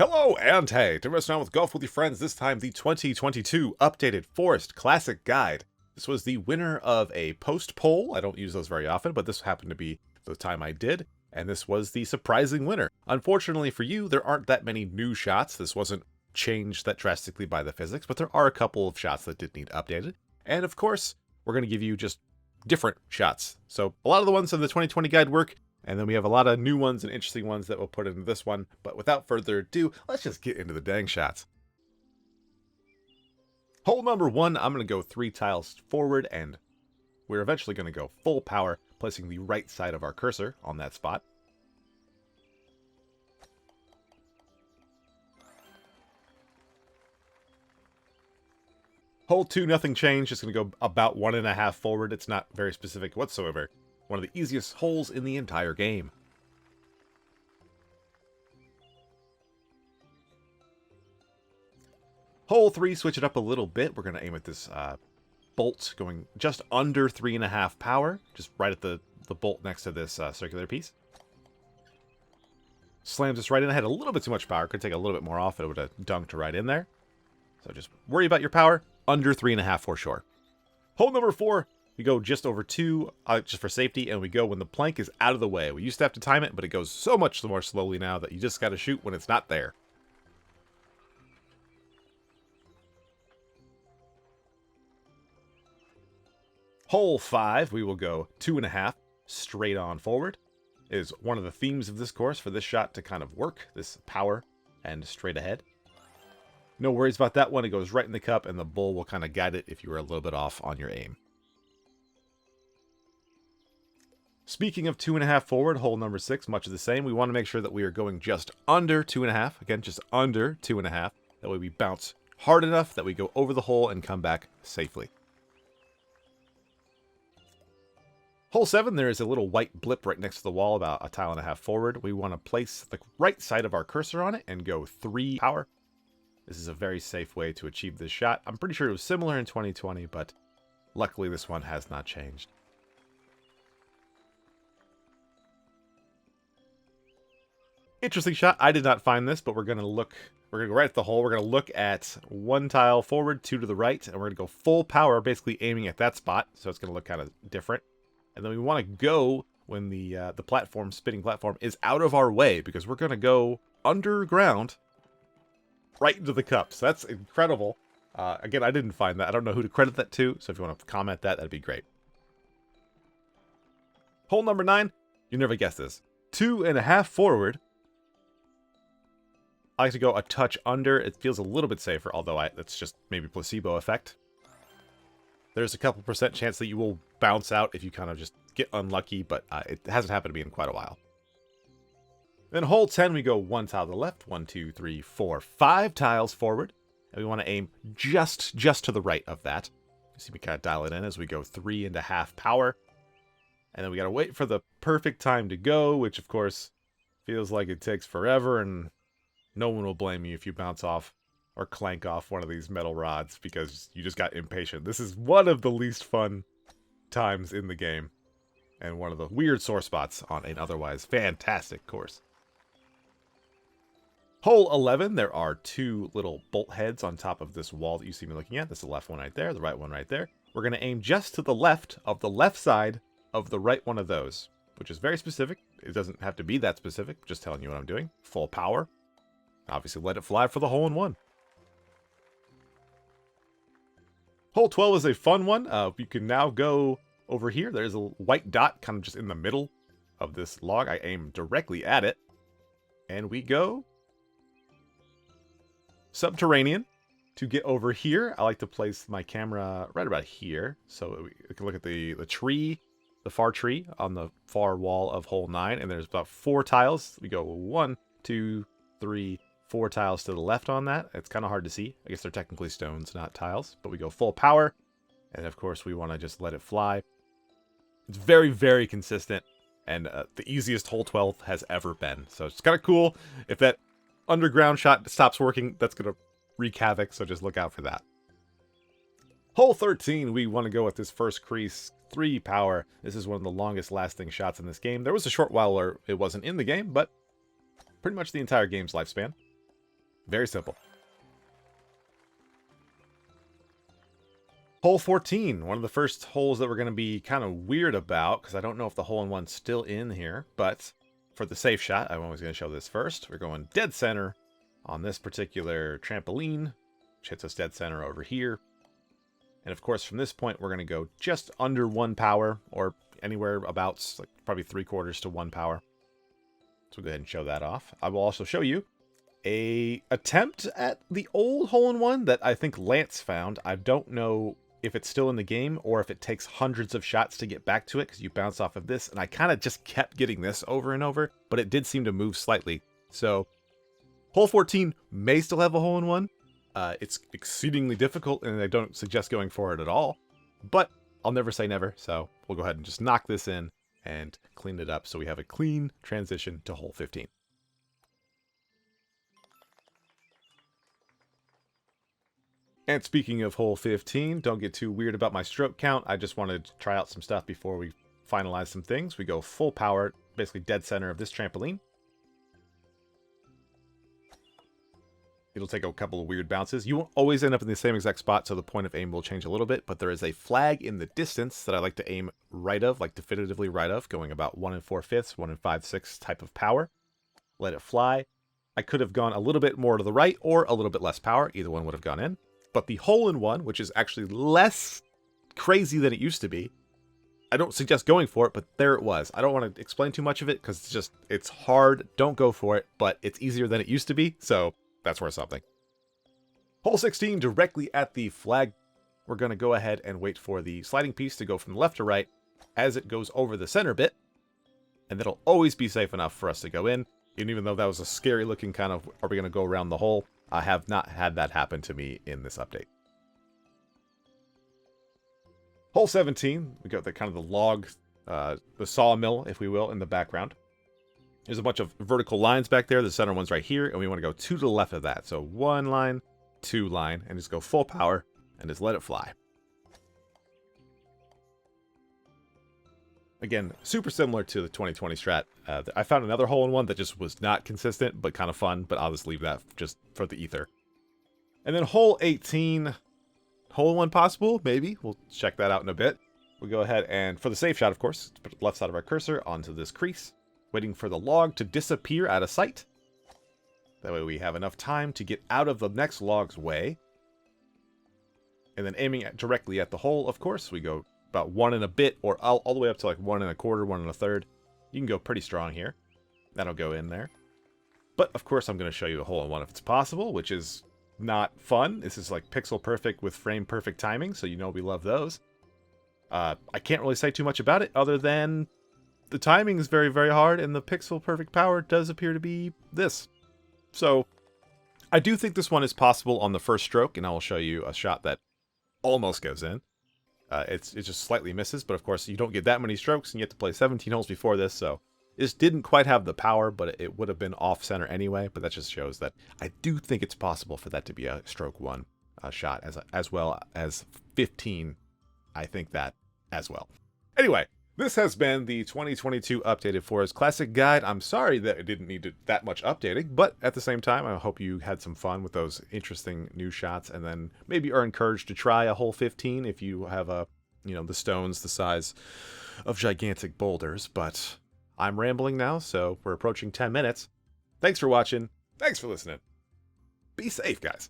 Hello and hey, to rest on with golf with your friends, this time the 2022 updated Forest Classic Guide. This was the winner of a post poll. I don't use those very often, but this happened to be the time I did, and this was the surprising winner. Unfortunately for you, there aren't that many new shots. This wasn't changed that drastically by the physics, but there are a couple of shots that did need updated. And of course, we're going to give you just different shots. So a lot of the ones in the 2020 guide work, and then we have a lot of new ones and interesting ones that we'll put into this one. But without further ado, let's just get into the dang shots. Hole number 1, I'm going to go 3 tiles forward, and we're eventually going to go full power, placing the right side of our cursor on that spot. Hole 2, nothing changed, just going to go about 1.5 forward. It's not very specific whatsoever. One of the easiest holes in the entire game. Hole 3, switch it up a little bit. We're going to aim at this bolt going just under 3.5 power, just right at the bolt next to this circular piece. Slams us right in. I had a little bit too much power. Could take a little bit more off. It would have dunked right in there. So just worry about your power. Under 3.5 for sure. Hole number 4. We go just over 2, just for safety, and we go when the plank is out of the way. We used to have to time it, but it goes so much more slowly now that you just got to shoot when it's not there. Hole 5, we will go 2.5, straight on forward. Is one of the themes of this course for this shot to kind of work, this power and straight ahead. No worries about that one, it goes right in the cup, and the bull will kind of guide it if you were a little bit off on your aim. Speaking of 2.5 forward, hole number 6, much of the same. We want to make sure that we are going just under 2.5. Again, just under 2.5. That way we bounce hard enough that we go over the hole and come back safely. Hole 7, there is a little white blip right next to the wall, about 1.5 tiles forward. We want to place the right side of our cursor on it and go 3 power. This is a very safe way to achieve this shot. I'm pretty sure it was similar in 2020, but luckily this one has not changed. Interesting shot. I did not find this, but we're going to go right at the hole. We're going to look at 1 tile forward, 2 to the right, and we're going to go full power, basically aiming at that spot. So it's going to look kind of different. And then we want to go when the platform, spinning platform, is out of our way, because we're going to go underground right into the cup. So that's incredible. Again, I didn't find that. I don't know who to credit that to, so if you want to comment that, that'd be great. Hole number 9, you never guess this. 2.5 forward. I like to go a touch under. It feels a little bit safer, although that's just maybe placebo effect. There's a couple % chance that you will bounce out if you kind of just get unlucky, but it hasn't happened to me in quite a while. Then hole 10, we go 1 tile to the left, 1, 2, 3, 4, 5 tiles forward, and we want to aim just to the right of that. You see me kind of dial it in as we go 3.5 power, and then we got to wait for the perfect time to go, which of course feels like it takes forever, and no one will blame you if you bounce off or clank off one of these metal rods because you just got impatient. This is one of the least fun times in the game, and one of the weird sore spots on an otherwise fantastic course. Hole 11, there are 2 little bolt heads on top of this wall that you see me looking at. This is the left one right there, the right one right there. We're going to aim just to the left of the left side of the right one of those, which is very specific. It doesn't have to be that specific, just telling you what I'm doing. Full power. Obviously let it fly for the hole in one. Hole 12 is a fun one. You can now go over here. There's a white dot kind of just in the middle of this log. I aim directly at it. And we go subterranean. To get over here, I like to place my camera right about here. So we can look at the tree, the far tree on the far wall of hole 9. And there's about 4 tiles. We go 1, 2, 3, 4 tiles to the left on that. It's kind of hard to see. I guess they're technically stones, not tiles. But we go full power. And of course, we want to just let it fly. It's very, very consistent. And the easiest hole 12 has ever been. So it's kind of cool. If that underground shot stops working, that's going to wreak havoc. So just look out for that. Hole 13, we want to go with this first crease. 3 power. This is one of the longest lasting shots in this game. There was a short while where it wasn't in the game, but pretty much the entire game's lifespan. Very simple. Hole 14, one of the first holes that we're going to be kind of weird about, because I don't know if the hole-in-one's still in here, but for the safe shot, I'm always going to show this first. We're going dead center on this particular trampoline, which hits us dead center over here. And of course, from this point, we're going to go just under 1 power, or anywhere about like probably 3/4 to 1 power. So we'll go ahead and show that off. I will also show you a attempt at the old hole-in-one that I think Lance found. I don't know if it's still in the game or if it takes hundreds of shots to get back to it, because you bounce off of this, and I kind of just kept getting this over and over, but it did seem to move slightly. So hole 14 may still have a hole-in-one. It's exceedingly difficult, and I don't suggest going for it at all, but I'll never say never, so we'll go ahead and just knock this in and clean it up so we have a clean transition to hole 15. And speaking of hole 15, don't get too weird about my stroke count. I just wanted to try out some stuff before we finalize some things. We go full power, basically dead center of this trampoline. It'll take a couple of weird bounces. You won't always end up in the same exact spot, so the point of aim will change a little bit, but there is a flag in the distance that I like to aim right of, like definitively right of, going about 1 4/5, 1 5/6 type of power. Let it fly. I could have gone a little bit more to the right or a little bit less power. Either one would have gone in. But the hole-in-one, which is actually less crazy than it used to be, I don't suggest going for it, but there it was. I don't want to explain too much of it because it's hard. Don't go for it, but it's easier than it used to be, so that's worth something. Hole 16, directly at the flag. We're going to go ahead and wait for the sliding piece to go from left to right as it goes over the center bit, and that'll always be safe enough for us to go in. And even though that was a scary looking kind of, are we going to go around the hole? I have not had that happen to me in this update. Hole 17, we got the kind of the log, the sawmill, if we will, in the background. There's a bunch of vertical lines back there. The center one's right here, and we want to go 2 to the left of that. So 1 line, 2 line, and just go full power, and just let it fly. Again, super similar to the 2020 strat. I found another hole-in-one that just was not consistent, but kind of fun, but I'll just leave that just for the ether. And then hole 18, hole-in-one possible, maybe. We'll check that out in a bit. We'll go ahead and, for the safe shot, of course, put the left side of our cursor onto this crease, waiting for the log to disappear out of sight. That way we have enough time to get out of the next log's way. And then aiming directly at the hole, of course, we go about 1 and a bit, or all the way up to like 1 1/4, 1 1/3. You can go pretty strong here. That'll go in there. But of course, I'm going to show you a hole-in-one if it's possible, which is not fun. This is like pixel perfect with frame perfect timing, so you know we love those. I can't really say too much about it other than the timing is very, very hard, and the pixel perfect power does appear to be this. So I do think this one is possible on the first stroke, and I will show you a shot that almost goes in. It just slightly misses, but of course you don't get that many strokes, and you have to play 17 holes before this, so this didn't quite have the power, but it would have been off-center anyway, but that just shows that I do think it's possible for that to be a stroke 1 shot, as well as 15. I think that as well. Anyway, this has been the 2022 Updated Forest Classic Guide. I'm sorry that it didn't need that much updating, but at the same time, I hope you had some fun with those interesting new shots, and then maybe are encouraged to try a hole 15 if you have the stones the size of gigantic boulders. But I'm rambling now, so we're approaching 10 minutes. Thanks for watching. Thanks for listening. Be safe, guys.